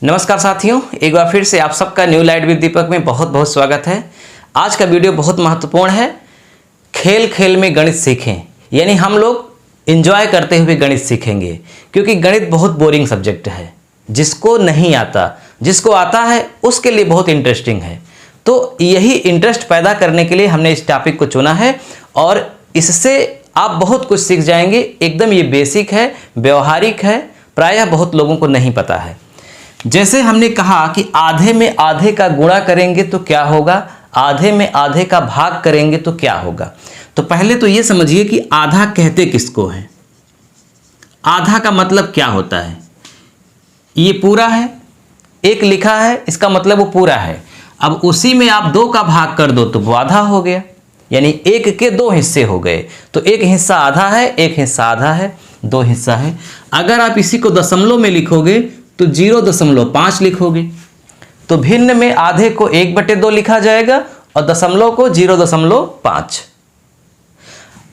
नमस्कार साथियों, एक बार फिर से आप सबका न्यू लाइट विद दीपक में बहुत बहुत स्वागत है। आज का वीडियो बहुत महत्वपूर्ण है। खेल खेल में गणित सीखें, यानी हम लोग एंजॉय करते हुए गणित सीखेंगे, क्योंकि गणित बहुत बोरिंग सब्जेक्ट है। जिसको नहीं आता, जिसको आता है उसके लिए बहुत इंटरेस्टिंग है। तो यही इंटरेस्ट पैदा करने के लिए हमने इस टॉपिक को चुना है और इससे आप बहुत कुछ सीख जाएंगे। एकदम ये बेसिक है, व्यवहारिक है, प्रायः बहुत लोगों को नहीं पता है। जैसे हमने कहा कि आधे में आधे का गुणा करेंगे तो क्या होगा, आधे में आधे का भाग करेंगे तो क्या होगा। तो पहले तो ये समझिए कि आधा कहते किसको है, आधा का मतलब क्या होता है। ये पूरा है, एक लिखा है, इसका मतलब वो पूरा है। अब उसी में आप दो का भाग कर दो तो वो आधा हो गया, यानी एक के दो हिस्से हो गए। तो एक हिस्सा आधा है, एक हिस्सा आधा है, दो हिस्सा है। अगर आप इसी को दशमलव में लिखोगे तो 0.5 लिखोगे, तो भिन्न में आधे को 1/2 लिखा जाएगा और दशमलव को 0.5।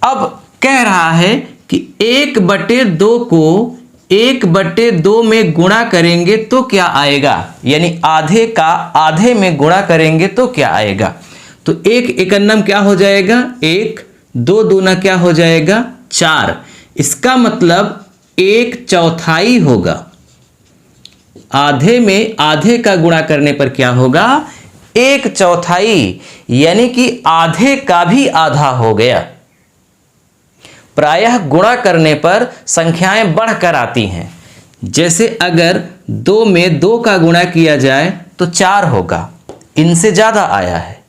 अब कह रहा है कि 1/2 को 1/2 में गुणा करेंगे तो क्या आएगा, यानी आधे का आधे में गुणा करेंगे तो क्या आएगा। तो 1 एकन्नम क्या हो जाएगा, 1, 2 दूना क्या हो जाएगा, 4। इसका मतलब 1/4 होगा। आधे में आधे का गुणा करने पर क्या होगा, 1/4, यानी कि आधे का भी आधा हो गया। प्रायः गुणा करने पर संख्याएं बढ़कर आती हैं। जैसे अगर 2 में 2 का गुणा किया जाए तो 4 होगा, इनसे ज्यादा आया है।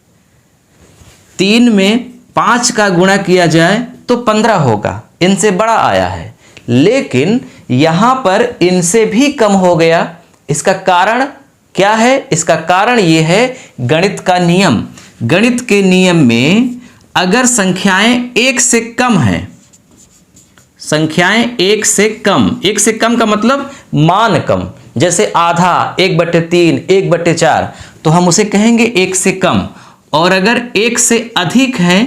3 में 5 का गुणा किया जाए तो 15 होगा, इनसे बड़ा आया है। लेकिन यहां पर इनसे भी कम हो गया। इसका कारण क्या है, इसका कारण यह है गणित का नियम। गणित के नियम में अगर संख्याएं 1 से कम हैं, संख्याएं 1 से कम, 1 से कम का मतलब मान कम, जैसे आधा, 1/3, 1/4, तो हम उसे कहेंगे 1 से कम। और अगर 1 से अधिक है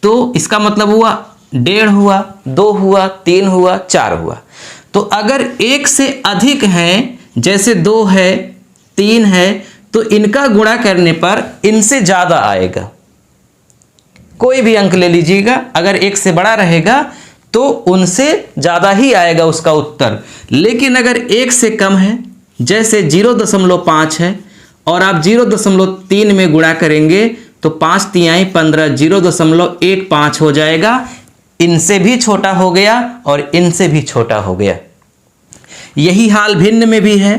तो इसका मतलब हुआ 1.5 हुआ, 2 हुआ, 3 हुआ, 4 हुआ। तो अगर 1 से अधिक हैं, जैसे 2 है, 3 है, तो इनका गुणा करने पर इनसे ज्यादा आएगा। कोई भी अंक ले लीजिएगा, अगर 1 से बड़ा रहेगा तो उनसे ज्यादा ही आएगा उसका उत्तर। लेकिन अगर 1 से कम है, जैसे 0.5 है और आप 0.3 में गुणा करेंगे तो 5 तिहाई 15, 0.15 हो जाएगा। इनसे भी छोटा हो गया और इनसे भी छोटा हो गया। यही हाल भिन्न में भी है।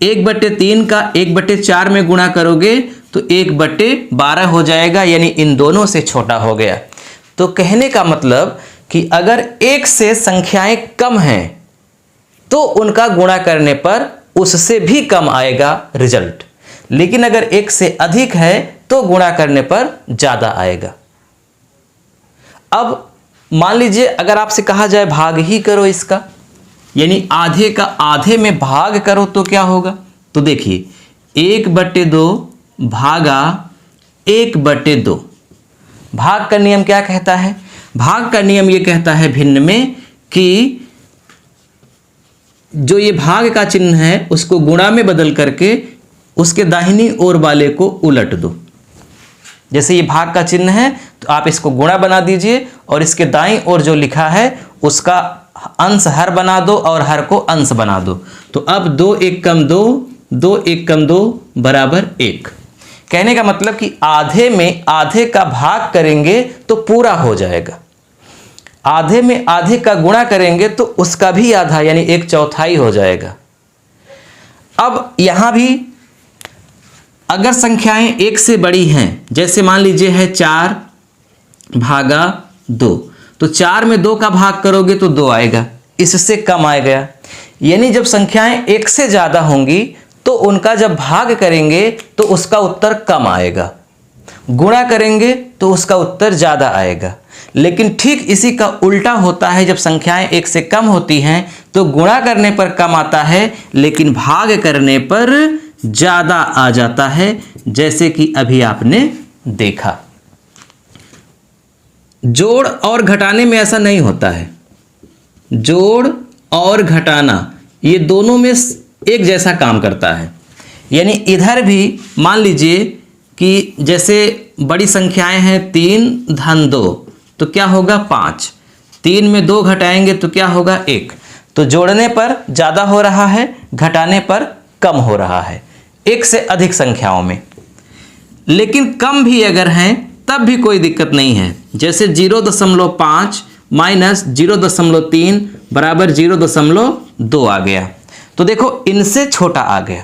1/3 का 1/4 में गुणा करोगे तो 1/12 हो जाएगा, यानी इन दोनों से छोटा हो गया। तो कहने का मतलब कि अगर 1 से संख्याएं कम हैं तो उनका गुणा करने पर उससे भी कम आएगा रिजल्ट। लेकिन अगर 1 से अधिक है तो गुणा करने पर ज्यादा आएगा। अब मान लीजिए अगर आपसे कहा जाए भाग ही करो इसका, यानी आधे का आधे में भाग करो तो क्या होगा। तो देखिए 1/2 भागा 1/2। भाग का नियम क्या कहता है, भाग का नियम ये कहता है भिन्न में कि जो ये भाग का चिन्ह है उसको गुणा में बदल करके उसके दाहिनी ओर वाले को उलट दो। जैसे ये भाग का चिन्ह है तो आप इसको गुणा बना दीजिए और इसके दाईं ओर जो लिखा है उसका अंश हर बना दो और हर को अंश बना दो। तो अब 2 1 कम 2, 2 1 कम 2 बराबर 1। कहने का मतलब कि आधे में आधे का भाग करेंगे तो पूरा हो जाएगा, आधे में आधे का गुणा करेंगे तो उसका भी आधा, यानी 1/4 हो जाएगा। अब यहां भी अगर संख्याएं 1 से बड़ी हैं, जैसे मान लीजिए है 4 भागा 2, तो 4 में 2 का भाग करोगे तो 2 आएगा, इससे कम आएगा। यानी जब संख्याएं 1 से ज्यादा होंगी तो उनका जब भाग करेंगे तो उसका उत्तर कम आएगा, गुणा करेंगे तो उसका उत्तर ज्यादा आएगा। लेकिन ठीक इसी का उल्टा होता है, जब संख्याएं 1 से कम होती हैं तो गुणा करने पर कम आता है लेकिन भाग करने पर ज्यादा आ जाता है, जैसे कि अभी आपने देखा। जोड़ और घटाने में ऐसा नहीं होता है। जोड़ और घटाना ये दोनों में एक जैसा काम करता है। यानी इधर भी मान लीजिए कि जैसे बड़ी संख्याएं हैं 3 धन 2, तो क्या होगा 5। 3 में 2 घटाएंगे तो क्या होगा 1। तो जोड़ने पर ज़्यादा हो रहा है, घटाने पर कम हो रहा है, एक से अधिक संख्याओं में। लेकिन कम भी अगर हैं तब भी कोई दिक्कत नहीं है। जैसे 0.5 माइनस 0.3 बराबर 0.2 आ गया। तो देखो इनसे छोटा आ गया।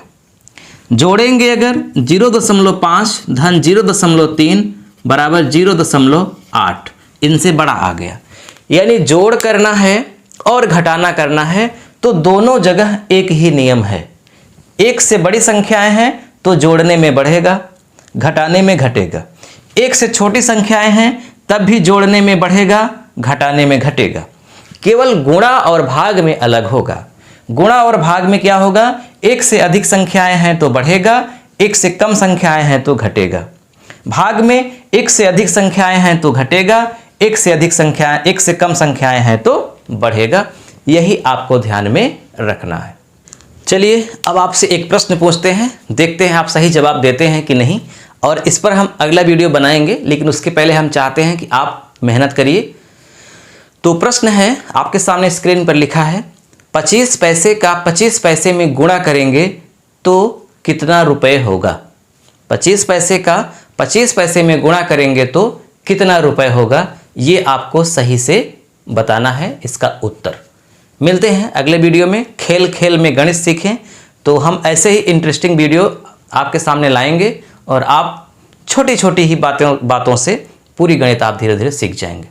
जोड़ेंगे अगर 0.5 धन 0.3 बराबर 0.8, इनसे बड़ा आ गया। यानी जोड़ करना है और घटाना करना है तो दोनों जगह एक ही नियम है। एक से बड़ी संख्याएं हैं तो जोड़ने में बढ़ेगा, घटाने में घटेगा। एक से छोटी संख्याएं हैं तब भी जोड़ने में बढ़ेगा, घटाने में घटेगा। केवल गुणा और भाग में अलग होगा। गुणा और भाग में क्या होगा, एक से अधिक संख्याएं हैं तो बढ़ेगा, एक से कम संख्याएं हैं तो घटेगा। भाग में एक से अधिक संख्याएं हैं तो घटेगा, एक से कम संख्याएं हैं तो बढ़ेगा। यही आपको ध्यान में रखना है। चलिए अब आपसे एक प्रश्न पूछते हैं, देखते हैं आप सही जवाब देते हैं कि नहीं। और इस पर हम अगला वीडियो बनाएंगे, लेकिन उसके पहले हम चाहते हैं कि आप मेहनत करिए। तो प्रश्न है आपके सामने स्क्रीन पर लिखा है, 25 पैसे का 25 पैसे में गुणा करेंगे तो कितना रुपए होगा। 25 पैसे का 25 पैसे में गुणा करेंगे तो कितना रुपए होगा, ये आपको सही से बताना है इसका उत्तर। मिलते हैं अगले वीडियो में। खेल खेल में गणित सीखें। तो हम ऐसे ही इंटरेस्टिंग वीडियो आपके सामने लाएंगे और आप छोटी छोटी ही बातों से पूरी गणित आप धीरे धीरे सीख जाएंगे।